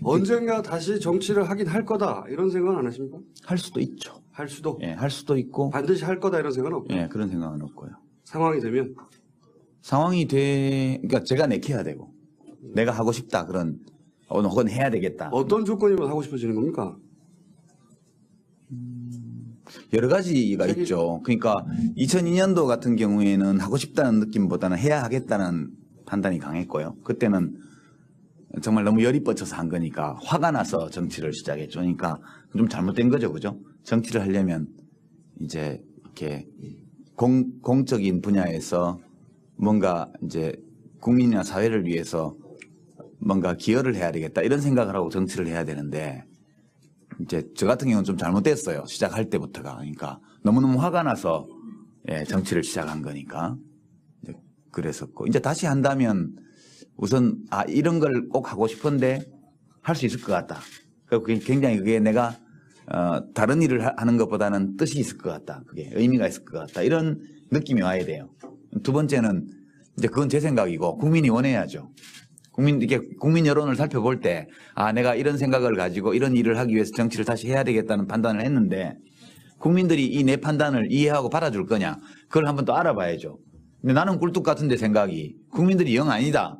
언젠가 다시 정치를 하긴 할 거다 이런 생각은 안 하십니까? 할 수도 있죠. 할 수도 예, 할 수도 있고, 반드시 할 거다 이런 생각은 없고 예, 그런 생각은 없고요. 상황이 되면 상황이 그러니까 제가 내켜야 되고, 내가 하고 싶다 그런, 혹은 해야 되겠다. 어떤 조건이면 하고 싶어지는 겁니까? 여러 가지가 있죠. 그러니까 2002년도 같은 경우에는 하고 싶다는 느낌보다는 해야 하겠다는 판단이 강했고요. 그때는 정말 너무 열이 뻗쳐서 한 거니까 화가 나서 정치를 시작했죠. 그러니까 좀 잘못된 거죠, 그죠? 정치를 하려면 이제 이렇게 공적인 분야에서 뭔가 이제 국민이나 사회를 위해서 뭔가 기여를 해야 되겠다 이런 생각을 하고 정치를 해야 되는데 이제 저 같은 경우는 좀 잘못됐어요. 시작할 때부터가. 그러니까 너무너무 화가 나서 예, 정치를 시작한 거니까 이제 그랬었고 이제 다시 한다면 우선 이런 걸 꼭 하고 싶은데 할 수 있을 것 같다. 그리고 굉장히 그게 내가 다른 일을 하는 것보다는 뜻이 있을 것 같다. 그게 의미가 있을 것 같다. 이런 느낌이 와야 돼요. 두 번째는 이제 그건 제 생각이고 국민이 원해야죠. 국민 여론을 살펴볼 때, 내가 이런 생각을 가지고 이런 일을 하기 위해서 정치를 다시 해야 되겠다는 판단을 했는데, 국민들이 이 내 판단을 이해하고 받아줄 거냐, 그걸 한번 또 알아봐야죠. 근데 나는 꿀뚝 같은데 생각이, 국민들이 영 아니다.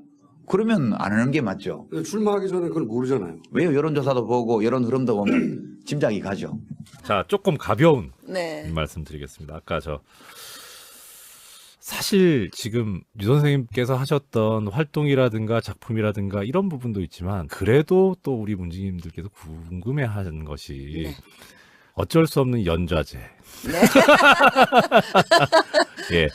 그러면 안 하는 게 맞죠. 출마하기 전에 그걸 모르잖아요. 왜요? 여론조사도 보고, 여론 흐름도 보면 짐작이 가죠. 자, 조금 가벼운 네. 말씀드리겠습니다. 아까 사실 지금 유 선생님께서 하셨던 활동이라든가 작품이라든가 이런 부분도 있지만 그래도 또 우리 문지님들께서 궁금해하는 것이 네. 어쩔 수 없는 연좌제. 네. 예.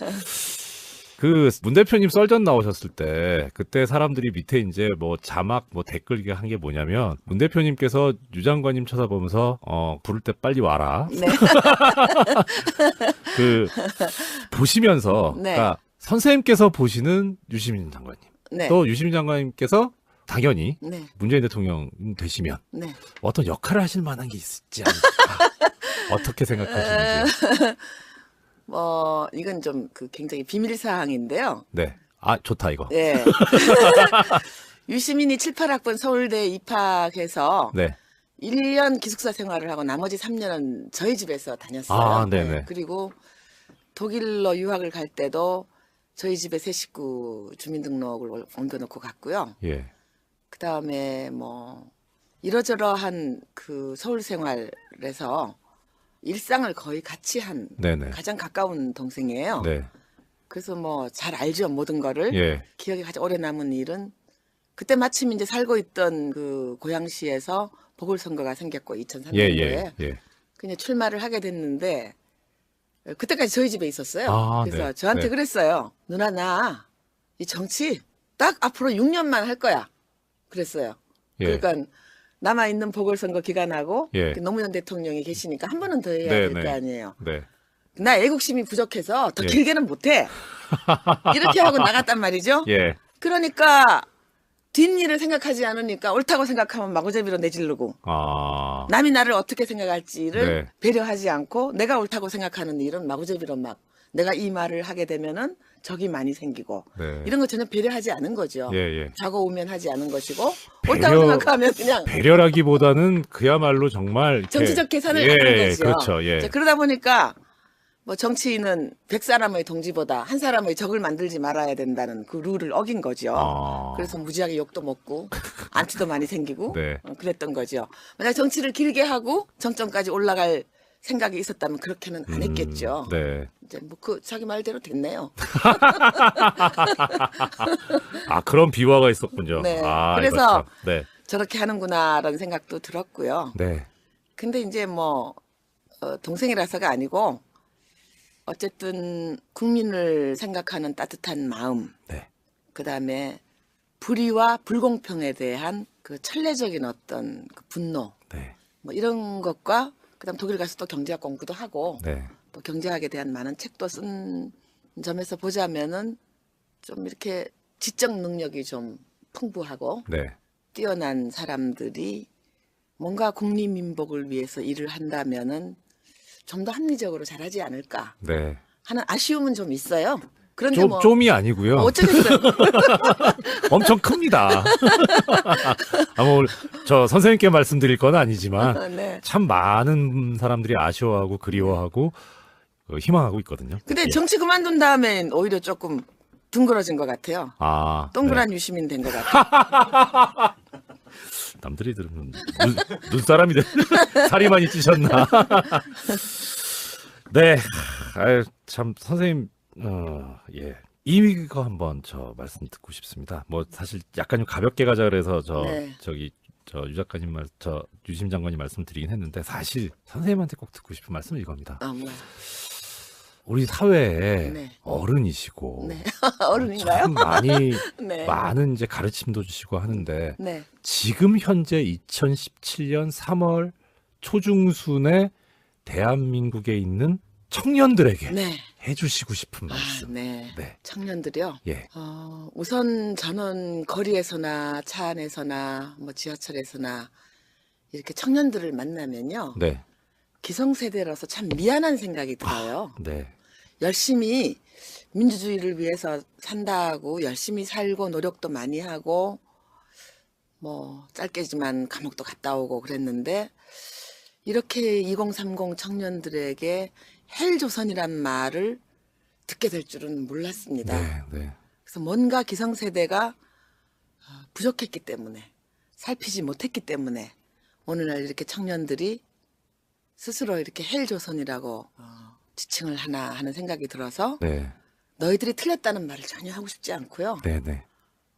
그 문 대표님 썰전 나오셨을 때 그때 사람들이 밑에 이제 뭐 자막 뭐 댓글 한 게 뭐냐면 문 대표님께서 유 장관님 쳐다보면서 부를 때 빨리 와라. 네. 그 보시면서 네. 그러니까 선생님께서 보시는 유시민 장관님 네. 또 유시민 장관님께서 당연히 네. 문재인 대통령 되시면 네. 어떤 역할을 하실 만한 게 있지 않을까 어떻게 생각하시는지. 이건 좀 굉장히 비밀 사항인데요. 네. 좋다 이거. 네. 유시민이 7, 8학번 서울대에 입학해서 네. 1년 기숙사 생활을 하고 나머지 3년은 저희 집에서 다녔어요. 네네. 그리고 독일로 유학을 갈 때도 저희 집에 새 식구 주민등록을 옮겨놓고 갔고요. 예. 그 다음에 이러저러한 그 서울 생활에서 일상을 거의 같이 한 네네. 가장 가까운 동생이에요. 네. 그래서 잘 알죠, 모든 거를. 예. 기억에 가장 오래 남은 일은 그때 마침 이제 살고 있던 그 고양시에서 보궐선거가 생겼고 2003년도에 예. 그냥 출마를 하게 됐는데 그때까지 저희 집에 있었어요. 그래서 네. 저한테 네. 그랬어요. 누나 나 이 정치 딱 앞으로 6년만 할 거야. 그랬어요. 예. 그러니까 남아있는 보궐선거 기간하고 예. 노무현 대통령이 계시니까 한 번은 더 해야 네, 될 거 네. 아니에요. 네. 나 애국심이 부족해서 더 예. 길게는 못해. 이렇게 하고 나갔단 말이죠. 예. 그러니까 뒷일을 생각하지 않으니까 옳다고 생각하면 마구잡이로 내지르고 남이 나를 어떻게 생각할지를 네. 배려하지 않고 내가 옳다고 생각하는 일은 마구잡이로 막 내가 이 말을 하게 되면은 적이 많이 생기고 네. 이런 거 전혀 배려하지 않은 거죠. 예. 좌고우면하지 않은 것이고 배려- 옳다고 생각하면 그냥 배려라기보다는 그야말로 정말 이렇게- 정치적 계산을 하는 거죠. 그렇죠. 예. 자, 그러다 보니까 정치인은 100사람의 동지보다 한 사람의 적을 만들지 말아야 된다는 그 룰을 어긴 거죠. 그래서 무지하게 욕도 먹고 안티도 많이 생기고 네. 그랬던 거죠. 만약 정치를 길게 하고 정점까지 올라갈 생각이 있었다면 그렇게는 안 했겠죠. 네. 이제 자기 말대로 됐네요. 그런 비화가 있었군요. 네. 이거 그래서 참. 네. 저렇게 하는구나라는 생각도 들었고요. 네. 근데 이제 동생이라서가 아니고 어쨌든 국민을 생각하는 따뜻한 마음, 네. 그다음에 불의와 불공평에 대한 그 천례적인 어떤 그 분노, 네. 이런 것과 그다음 독일 가서 또 경제학 공부도 하고 네. 또 경제학에 대한 많은 책도 쓴 점에서 보자면은 좀 이렇게 지적 능력이 좀 풍부하고 네. 뛰어난 사람들이 뭔가 국리민복을 위해서 일을 한다면은 좀 더 합리적으로 잘하지 않을까 네. 하는 아쉬움은 좀 있어요. 그런데 뭐 좀이 아니고요. 어쩌겠어요. 엄청 큽니다. 저 선생님께 말씀드릴 건 아니지만 네. 참 많은 사람들이 아쉬워하고 그리워하고 희망하고 있거든요. 근데 예. 정치 그만둔 다음엔 오히려 조금 둥그러진 것 같아요. 아, 동그란 유시민 된 것 같아요. 남들이 들으면 눈사람이 살이 많이 찌셨나? 네, 아유, 참 선생님, 예. 이거 한번 저 말씀 듣고 싶습니다. 뭐 사실 약간 좀 가볍게 가자 그래서 네. 유 작가님 유심 장관님 말씀드리긴 했는데 사실 선생님한테 꼭 듣고 싶은 말씀은 이겁니다. 뭐야. 우리 사회에 네. 어른이시고 네. 어른인가요? 참 네. 많은 이제 가르침도 주시고 하는데 네. 지금 현재 2017년 3월 초중순에 대한민국에 있는 청년들에게 네. 해주시고 싶은 말씀. 네. 네. 청년들이요. 예. 우선 저는 거리에서나 차 안에서나 뭐 지하철에서나 이렇게 청년들을 만나면요. 네. 기성세대라서 참 미안한 생각이 들어요. 네. 열심히 민주주의를 위해서 산다고 열심히 살고 노력도 많이 하고 뭐 짧게지만 감옥도 갔다 오고 그랬는데 이렇게 2030 청년들에게 헬조선이란 말을 듣게 될 줄은 몰랐습니다. 네. 네. 그래서 뭔가 기성세대가 부족했기 때문에 살피지 못했기 때문에 오늘날 이렇게 청년들이 스스로 이렇게 헬조선이라고 지칭을 하나 하는 생각이 들어서 네. 너희들이 틀렸다는 말을 전혀 하고 싶지 않고요. 네. 네.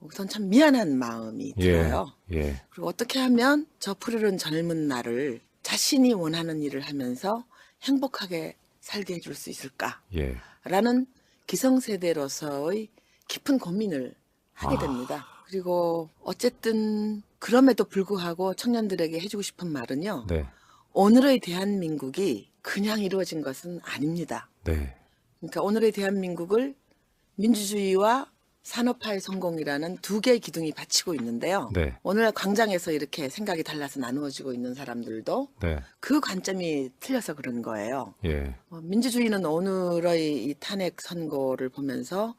우선 참 미안한 마음이 들어요. 예. 그리고 어떻게 하면 저 푸르른 젊은 날을 자신이 원하는 일을 하면서 행복하게 살게 해줄 수 있을까? 예. 라는 기성세대로서의 깊은 고민을 하게 됩니다. 그리고 어쨌든 그럼에도 불구하고 청년들에게 해주고 싶은 말은요. 네. 오늘의 대한민국이 그냥 이루어진 것은 아닙니다. 네. 그러니까 오늘의 대한민국을 민주주의와 산업화의 성공이라는 두 개의 기둥이 받치고 있는데요. 네. 오늘 광장에서 이렇게 생각이 달라서 나누어지고 있는 사람들도 네. 그 관점이 틀려서 그런 거예요. 예. 민주주의는 오늘의 이 탄핵 선고를 보면서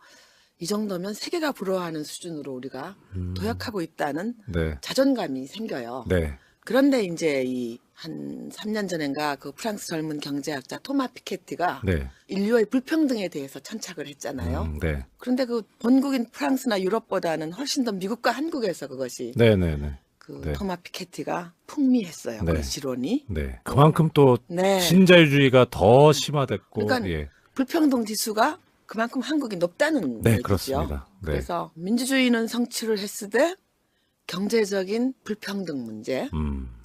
이 정도면 세계가 부러워하는 수준으로 우리가 도약하고 있다는 네. 자존감이 생겨요. 네. 그런데 이제 이 한 3년 전인가 그 프랑스 젊은 경제학자 토마 피케티가 네. 인류의 불평등에 대해서 천착을 했잖아요. 네. 그런데 그 본국인 프랑스나 유럽보다는 훨씬 더 미국과 한국에서 그것이 네. 네. 네. 그 네. 토마 피케티가 풍미했어요. 네. 그 지론이. 네. 그만큼 또 네. 신자유주의가 더 심화됐고 그러니까 예. 불평등 지수가 그만큼 한국이 높다는 네, 얘기죠. 그렇습니다. 네. 그래서 민주주의는 성취를 했으되 경제적인 불평등 문제,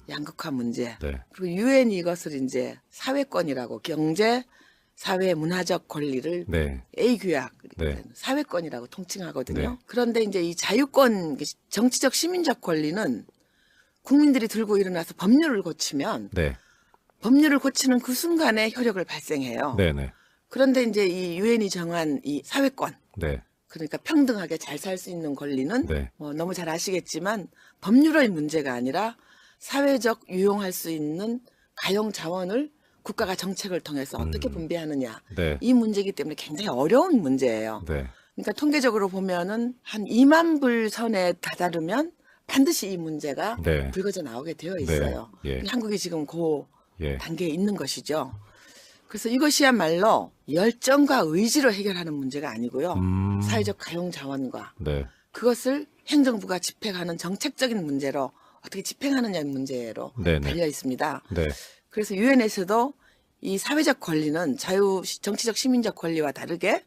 양극화 문제, 네. 그리고 유엔이 이것을 이제 사회권이라고 경제, 사회, 문화적 권리를 네. A 규약 네. 사회권이라고 통칭하거든요. 네. 그런데 이제 이 자유권, 정치적 시민적 권리는 국민들이 들고 일어나서 법률을 고치면 네. 법률을 고치는 그 순간에 효력을 발생해요. 네. 네. 그런데 이제 이 유엔이 정한 이 사회권, 네. 그러니까 평등하게 잘 살 수 있는 권리는 네. 뭐 너무 잘 아시겠지만 법률의 문제가 아니라 사회적 유용할 수 있는 가용 자원을 국가가 정책을 통해서 어떻게 분배하느냐 네. 이 문제이기 때문에 굉장히 어려운 문제예요. 네. 그러니까 통계적으로 보면은 한 2만 불 선에 다다르면 반드시 이 문제가 네. 불거져 나오게 되어 있어요. 네. 예. 한국이 지금 그 예. 단계에 있는 것이죠. 그래서 이것이야말로 열정과 의지로 해결하는 문제가 아니고요. 사회적 가용 자원과 네. 그것을 행정부가 집행하는 정책적인 문제로 어떻게 집행하느냐의 문제로 네네. 달려 있습니다. 네. 그래서 유엔에서도 이 사회적 권리는 정치적 시민적 권리와 다르게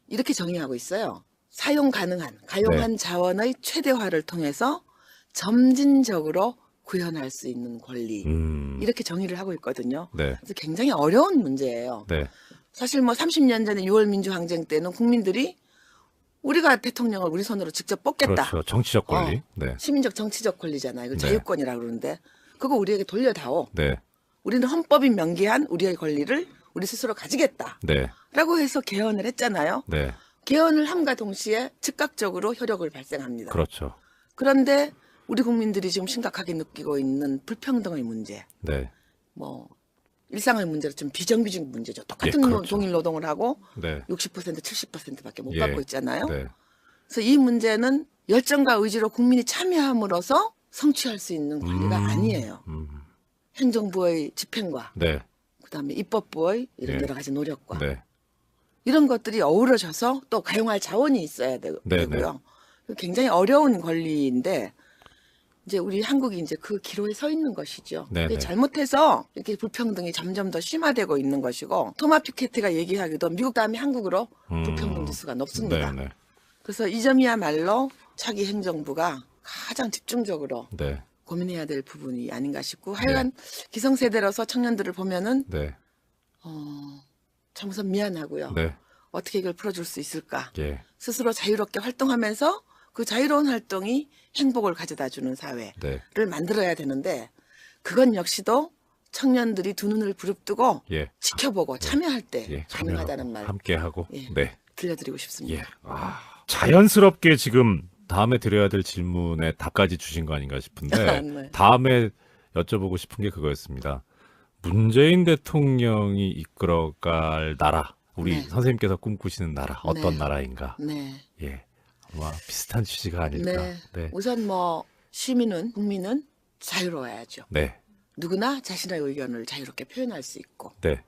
이렇게 정의하고 있어요. 사용 가능한 가용한 자원의 최대화를 통해서 점진적으로 구현할 수 있는 권리 이렇게 정의를 하고 있거든요. 네. 그래서 굉장히 어려운 문제예요. 네. 사실 뭐 30년 전에 6월 민주항쟁 때는 국민들이 우리가 대통령을 우리 손으로 직접 뽑겠다. 그렇죠. 정치적 권리. 네. 시민적 정치적 권리잖아요. 이걸 네. 자유권이라고 그러는데 그거 우리에게 돌려다오. 네. 우리는 헌법이 명기한 우리의 권리를 우리 스스로 가지겠다. 네. 라고 해서 개헌을 했잖아요. 네. 개헌을 함과 동시에 즉각적으로 효력을 발생합니다. 그렇죠. 그런데 우리 국민들이 지금 심각하게 느끼고 있는 불평등의 문제, 네. 뭐 일상의 문제로 좀 비정규직 문제죠. 똑같은 예, 그렇죠. 동일 노동을 하고 네. 60% 70%밖에 못 예. 받고 있잖아요. 네. 그래서 이 문제는 열정과 의지로 국민이 참여함으로써 성취할 수 있는 관리가 아니에요. 행정부의 집행과 네. 그다음에 입법부의 이런 예. 여러 가지 노력과 네. 이런 것들이 어우러져서 또 가용할 자원이 있어야 네, 되고요. 굉장히 어려운 권리인데 이제 우리 한국이 이제 그 기로에 서 있는 것이죠. 네, 그게 네. 잘못해서 이렇게 불평등이 점점 더 심화되고 있는 것이고 토마 피케티가 얘기하기도 미국 다음에 한국으로 불평등 지수가 높습니다. 네. 네. 그래서 이 점이야말로 차기 행정부가 가장 집중적으로 네. 고민해야 될 부분이 아닌가 싶고 하여간 기성세대로서 청년들을 보면은 네. 참 우선 미안하고요. 네. 어떻게 이걸 풀어줄 수 있을까? 예. 스스로 자유롭게 활동하면서 그 자유로운 활동이 행복을 가져다주는 사회를 네. 만들어야 되는데 그건 역시도 청년들이 두 눈을 부릅뜨고 예. 지켜보고 참여할 때 예. 가능하다는 말 함께 하고. 예. 네. 들려드리고 싶습니다. 예. 자연스럽게 지금 다음에 드려야 될 질문에 답까지 주신 거 아닌가 싶은데 네. 다음에 여쭤보고 싶은 게 그거였습니다. 문재인 대통령이 이끌어갈 나라, 우리 네. 선생님께서 꿈꾸시는 나라 어떤 네. 나라인가? 네. 예, 아마 비슷한 취지가 아닐까. 네. 네, 우선 뭐 시민은 국민은 자유로워야죠. 네, 누구나 자신의 의견을 자유롭게 표현할 수 있고 네,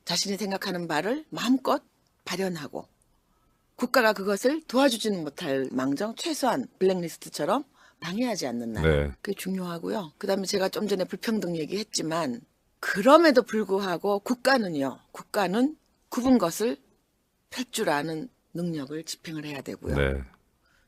자신이 생각하는 바를 마음껏 발현하고 국가가 그것을 도와주지는 못할 망정 최소한 블랙리스트처럼 방해하지 않는 나라. 네. 그게 중요하고요. 그다음에 제가 좀 전에 불평등 얘기했지만 그럼에도 불구하고 국가는 굽은 것을 펼 줄 아는 능력을 집행을 해야 되고요. 네,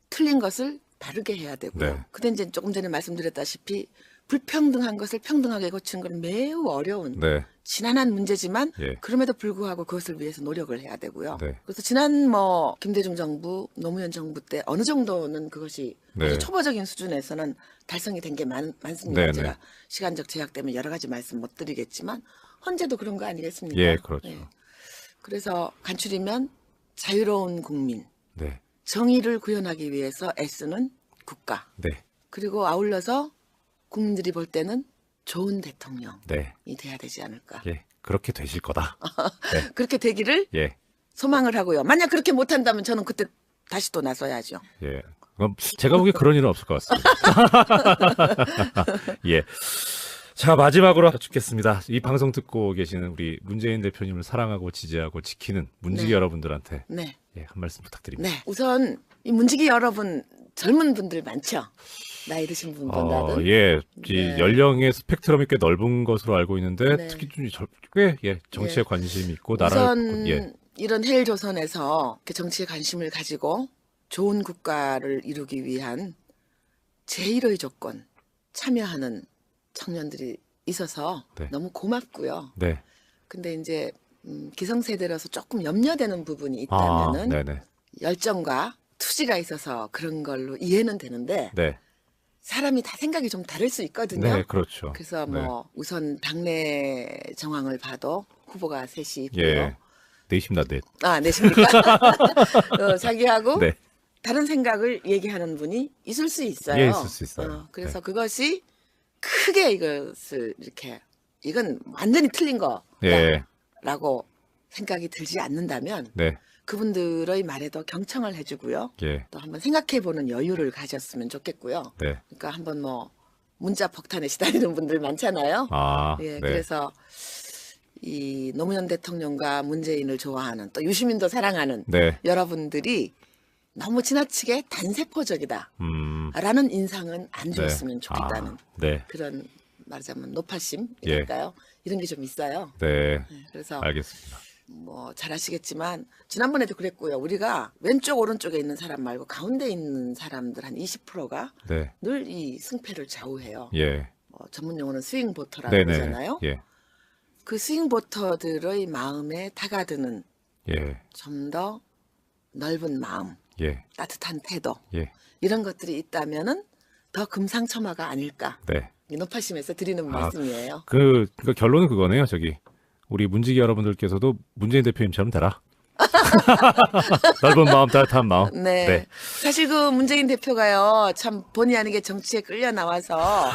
틀린 것을 바르게 해야 되고요. 네. 근데 이제 조금 전에 말씀드렸다시피 불평등한 것을 평등하게 고치는 건 매우 어려운 네, 지난한 문제지만 예. 그럼에도 불구하고 그것을 위해서 노력을 해야 되고요. 네. 그래서 지난 뭐 김대중 정부, 노무현 정부 때 어느 정도는 그것이 네. 아주 초보적인 수준에서는 달성이 된 게 많습니다. 네, 제가 네. 시간적 제약 때문에 여러 가지 말씀 못 드리겠지만 현재도 그런 거 아니겠습니까? 예, 그렇죠. 그래서 간추리면 자유로운 국민, 네, 정의를 구현하기 위해서 애쓰는 국가, 네, 그리고 아울러서 국민들이 볼 때는 좋은 대통령이 네, 돼야 되지 않을까. 예, 그렇게 되실 거다. 그렇게 되기를 예, 소망을 하고요. 만약 그렇게 못한다면 저는 그때 다시 또 나서야죠. 예. 그럼 제가 보기에 그런 일은 없을 것 같습니다. 예. 자, 마지막으로 여쭙겠습니다. 이 방송 듣고 계시는 우리 문재인 대표님을 사랑하고 지지하고 지키는 문지기 네. 여러분들한테 네. 예, 한 말씀 부탁드립니다. 네. 우선 이 문지기 여러분 젊은 분들 많죠. 나이 드신 분보다는. 예, 이 네. 연령의 스펙트럼이 꽤 넓은 것으로 알고 있는데 네. 특히 좀 꽤 예, 정치에 예. 관심이 있고 나라를 우선 예, 이런 해일 조선에서 이렇게 정치에 관심을 가지고 좋은 국가를 이루기 위한 제1의 조건 참여하는 청년들이 있어서 네. 너무 고맙고요. 네, 근데 이제 기성세대라서 조금 염려되는 부분이 아, 있다면은 네네, 열정과 투지가 있어서 그런 걸로 이해는 되는데 네, 사람이 다 생각이 좀 다를 수 있거든요. 네, 그렇죠. 그래서 네. 뭐 우선 당내 정황을 봐도 후보가 셋이 있고요. 예, 내십니다, 네, 아, 내십니까? 자기하고 네, 다른 생각을 얘기하는 분이 있을 수 있어요. 예, 있을 수 있어요. 그래서 네. 그것이 크게 이것을 이렇게 이건 완전히 틀린 예, 거라고 생각이 들지 않는다면 네, 그분들의 말에도 경청을 해주고요. 예, 또 한번 생각해보는 여유를 가졌으면 좋겠고요. 네, 그러니까 한번 뭐 문자 폭탄에 시달리는 분들 많잖아요. 아, 예, 네, 그래서 이 노무현 대통령과 문재인을 좋아하는 또 유시민도 사랑하는 네, 여러분들이 너무 지나치게 단세포적이다 라는 인상은 안 주었으면 좋겠다는 아, 네, 그런 말하자면 노파심이랄까요? 예. 이런 게 좀 있어요. 네, 네, 그래서 알겠습니다. 뭐 잘 아시겠지만 지난번에도 그랬고요. 우리가 왼쪽 오른쪽에 있는 사람 말고 가운데 있는 사람들 한 20%가 네, 늘 이 승패를 좌우해요. 예, 전문 용어는 스윙 보터라고 네네, 그러잖아요. 예, 그 스윙 보터들의 마음에 다가드는 예, 좀 더 넓은 마음, 예, 따뜻한 태도 예, 이런 것들이 있다면은 더 금상첨화가 아닐까. 네. 이 노파심에서 드리는 아, 말씀이에요. 그러니까 결론은 그거네요. 저기 우리 문지기 여러분들께서도 문재인 대표님처럼 되라. 넓은 마음, 따뜻한 마음. 네. 네. 사실 그 문재인 대표가요, 참 본의 아니게 정치에 끌려 나와서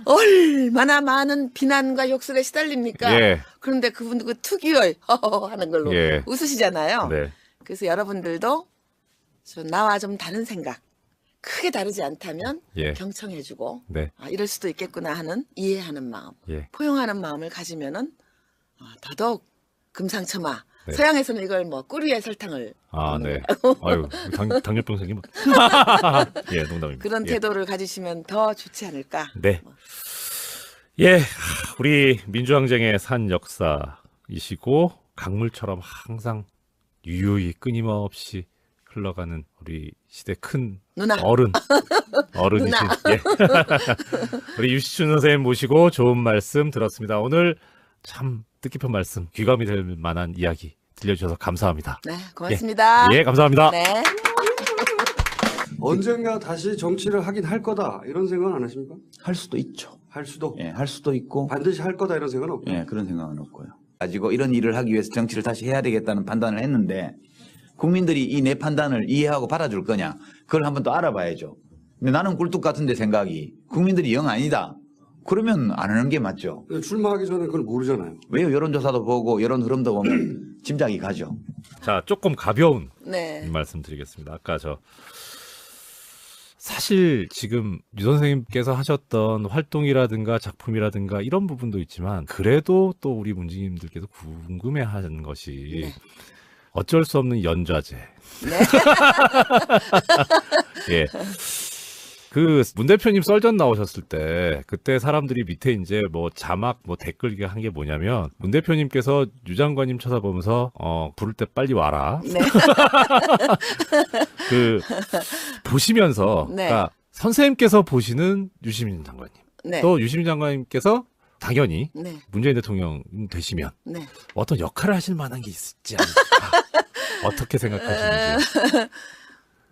얼마나 많은 비난과 욕설에 시달립니까? 예. 그런데 그분 그 특유의 하는 걸로 예. 웃으시잖아요. 네. 그래서 여러분들도 나와 좀 다른 생각, 크게 다르지 않다면 예. 경청해주고 네. 이럴 수도 있겠구나 하는 이해하는 마음, 예. 포용하는 마음을 가지면은 더더욱 금상첨화. 네. 서양에서는 이걸 뭐 꿀 위에 설탕을 아, 넣는 네. 아유, 당뇨병 생기면. 예, 농담입니다. 그런 예. 태도를 가지시면 더 좋지 않을까. 네. 예, 우리 민주항쟁의 산 역사이시고 강물처럼 항상 유유히 끊임없이 흘러가는 우리 시대 큰 누나. 어른이신 예. 우리 유시춘 선생님 모시고 좋은 말씀 들었습니다. 오늘 참 뜻깊은 말씀, 귀감이 될 만한 이야기 들려주셔서 감사합니다. 네, 고맙습니다. 예, 감사합니다. 네. 언젠가 다시 정치를 하긴 할 거다 이런 생각은 안 하십니까? 할 수도 있죠. 할 수도 예, 할 수도 있고, 반드시 할 거다 이런 생각은 없고. 예, 그런 생각은 없고요. 가지고 이런 일을 하기 위해서 정치를 다시 해야 되겠다는 판단을 했는데 국민들이 이 내 판단을 이해하고 받아줄 거냐? 그걸 한번 또 알아봐야죠. 근데 나는 굴뚝 같은데 생각이 국민들이 영 아니다. 그러면 안 하는 게 맞죠. 출마하기 전에 그걸 모르잖아요. 왜요? 여론조사도 보고 여론 흐름도 보면 짐작이 가죠. 자, 조금 가벼운 네. 말씀 드리겠습니다. 아까 사실 지금 유 선생님께서 하셨던 활동이라든가 작품이라든가 이런 부분도 있지만 그래도 또 우리 문지님들께서 궁금해하는 것이 네. 어쩔 수 없는 연좌제. 네. 예. 그 문 대표님 썰전 나오셨을 때 그때 사람들이 밑에 이제 뭐 자막 뭐 댓글 한 게 뭐냐면 문 대표님께서 유 장관님 쳐다보면서 부를 때 빨리 와라. 네. 그 보시면서 네. 그러니까 선생님께서 보시는 유시민 장관님 네. 또 유시민 장관님께서 당연히 네. 문재인 대통령 되시면 네. 어떤 역할을 하실 만한 게 있지 않을까 어떻게 생각하시는지.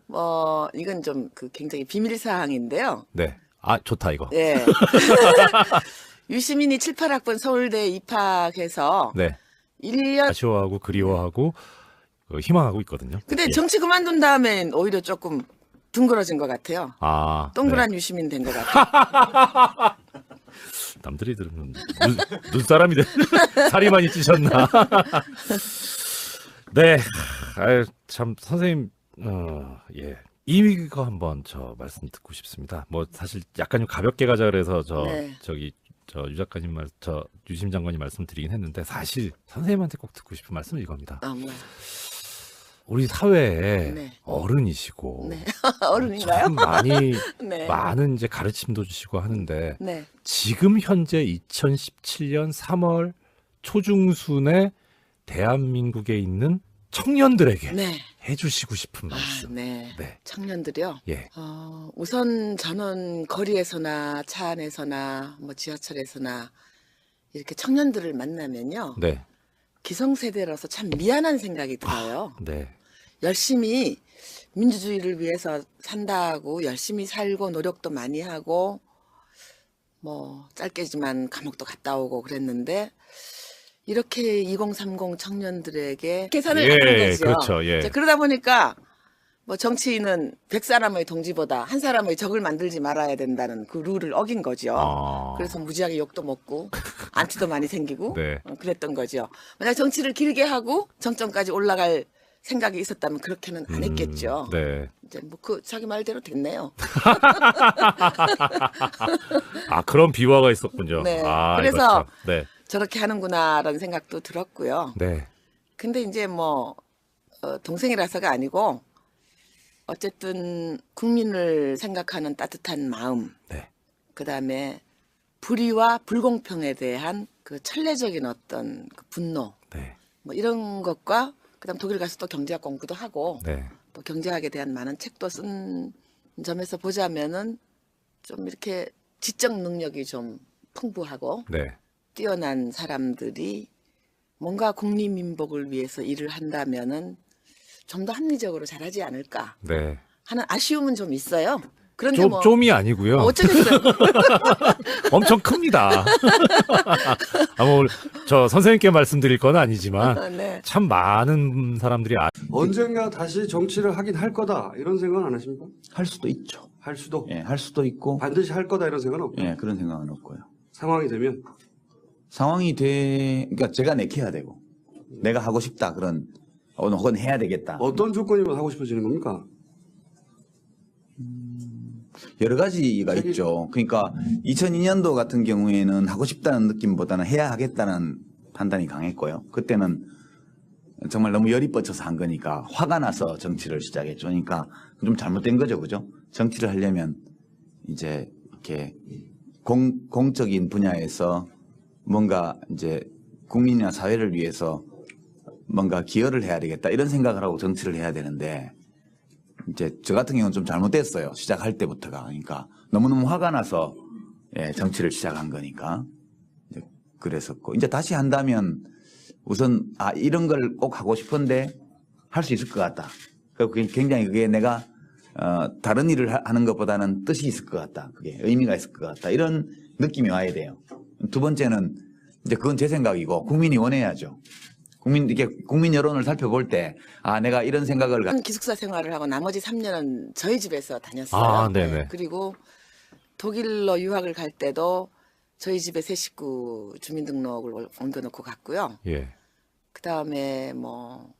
뭐 이건 좀 그 굉장히 비밀 사항인데요. 네. 아 좋다 이거. 예. 유시민이 7, 8학번 서울대에 입학해서 네. 1년 아쉬워하고 그리워하고 희망하고 있거든요. 근데 예. 정치 그만둔 다음엔 오히려 조금 둥그러진 것 같아요. 아, 동그란 유시민 된 것 같아요. 남들이 들으면 눈사람이 살이 많이 찌셨나. 네. 아유, 참 선생님 예. 이거 한번 말씀 듣고 싶습니다. 뭐 사실 약간 좀 가볍게 가자 그래서 네. 유 작가님 유심 장관님 말씀드리긴 했는데 사실 선생님한테 꼭 듣고 싶은 말씀은 이겁니다. 뭐야. 우리 사회에 네. 어른이시고 네. 어른인가요? 참 네. 많은 이제 가르침도 주시고 하는데 네. 지금 현재 2017년 3월 초중순에 대한민국에 있는 청년들에게 네. 해주시고 싶은 말씀. 네. 네. 청년들이요. 예. 우선 저는 거리에서나 차 안에서나 뭐 지하철에서나 이렇게 청년들을 만나면요. 네. 기성세대라서 참 미안한 생각이 들어요. 네. 열심히 민주주의를 위해서 산다고 열심히 살고 노력도 많이 하고 뭐 짧게지만 감옥도 갔다 오고 그랬는데 이렇게 2030 청년들에게 계산을 예, 하는 거죠. 그렇죠. 예. 자, 그러다 보니까 뭐 정치인은 100사람의 동지보다 한 사람의 적을 만들지 말아야 된다는 그 룰을 어긴 거죠. 그래서 무지하게 욕도 먹고 안티도 많이 생기고 네. 그랬던 거죠. 만약 정치를 길게 하고 정점까지 올라갈 생각이 있었다면 그렇게는 안 했겠죠. 네. 이제 뭐 그 자기 말대로 됐네요. 아, 그런 비화가 있었군요. 네. 아, 그래서 이거 참. 네. 저렇게 하는구나라는 생각도 들었고요. 네. 근데 이제 뭐 동생이라서가 아니고 어쨌든 국민을 생각하는 따뜻한 마음, 네. 그다음에 불의와 불공평에 대한 그 천례적인 어떤 그 분노, 네. 뭐 이런 것과 그다음 독일 가서 또 경제학 공부도 하고 네. 또 경제학에 대한 많은 책도 쓴 점에서 보자면은 좀 이렇게 지적 능력이 좀 풍부하고 네. 뛰어난 사람들이 뭔가 국리민복을 위해서 일을 한다면은 좀 더 합리적으로 잘하지 않을까 네. 하는 아쉬움은 좀 있어요. 그런데 뭐 좀이 아니고요. 어쩌겠어요. 엄청 큽니다. 저 선생님께 말씀드릴 건 아니지만 네. 참 많은 사람들이 언젠가 다시 정치를 하긴 할 거다 이런 생각은 안 하십니까? 할 수도 있죠. 할 수도 예, 할 수도 있고, 반드시 할 거다 이런 생각은 없고 예, 그런 생각은 없고요. 상황이 되면 그러니까 제가 내켜야 되고, 내가 하고 싶다 그런, 혹은 해야 되겠다. 어떤 조건이면 하고 싶어지는 겁니까? 여러 가지가 있죠. 그러니까 2002년도 같은 경우에는 하고 싶다는 느낌보다는 해야 하겠다는 판단이 강했고요. 그때는 정말 너무 열이 뻗쳐서 한 거니까 화가 나서 정치를 시작했죠. 그러니까 좀 잘못된 거죠. 그죠? 정치를 하려면 이제 이렇게 공적인 분야에서 뭔가 이제 국민이나 사회를 위해서 뭔가 기여를 해야 되겠다 이런 생각을 하고 정치를 해야 되는데 이제 저 같은 경우는 좀 잘못됐어요. 시작할 때부터가. 그러니까 너무너무 화가 나서 예, 정치를 시작한 거니까. 이제 그랬었고 이제 다시 한다면 우선 이런 걸 꼭 하고 싶은데 할 수 있을 것 같다. 그게 굉장히 그게 내가 다른 일을 하는 것보다는 뜻이 있을 것 같다. 그게 의미가 있을 것 같다. 이런 느낌이 와야 돼요. 두 번째는 이제 그건 제 생각이고 국민이 원해야죠. 국민 여론을 살펴볼 때, 내가 이런 생각을. 기숙사 생활을 하고 나머지 3년은 저희 집에서 다녔어요. 네네. 그리고 독일로 유학을 갈 때도 저희 집에 새 식구 주민등록을 옮겨놓고 갔고요. 예. 그 다음에 뭐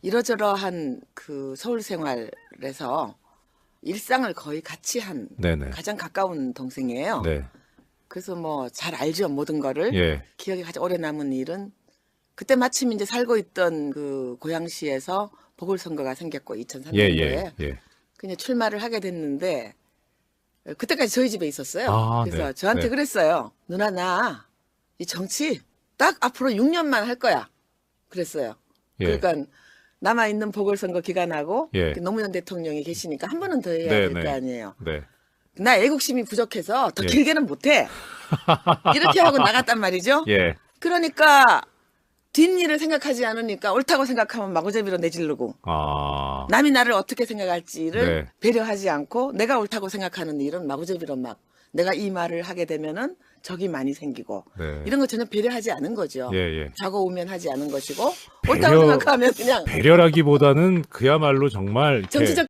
이러저러한 그 서울 생활에서 일상을 거의 같이 한 네네. 가장 가까운 동생이에요. 네. 그래서 뭐 잘 알죠, 모든 거를. 예. 기억에 가장 오래 남은 일은 그때 마침 이제 살고 있던 그 고양시에서 보궐선거가 생겼고 2003년도에 예. 그냥 출마를 하게 됐는데 그때까지 저희 집에 있었어요. 그래서 네. 저한테 네. 그랬어요. 누나 나 이 정치 딱 앞으로 6년만 할 거야. 그랬어요. 예. 그러니까 남아 있는 보궐선거 기간하고 예. 노무현 대통령이 계시니까 한 번은 더 해야 네, 될 거 네. 아니에요. 네. 나 애국심이 부족해서 더 예. 길게는 못해. 이렇게 하고 나갔단 말이죠. 예. 그러니까 뒷일을 생각하지 않으니까 옳다고 생각하면 마구잡이로 내지르고 남이 나를 어떻게 생각할지를 네. 배려하지 않고 내가 옳다고 생각하는 일은 마구잡이로 막 내가 이 말을 하게 되면은 적이 많이 생기고 네. 이런 거 전혀 배려하지 않은 거죠. 예. 좌고우면하지 않은 것이고 배려- 옳다고 생각하면 그냥 배려라기보다는 그야말로 정말 이렇게 정치적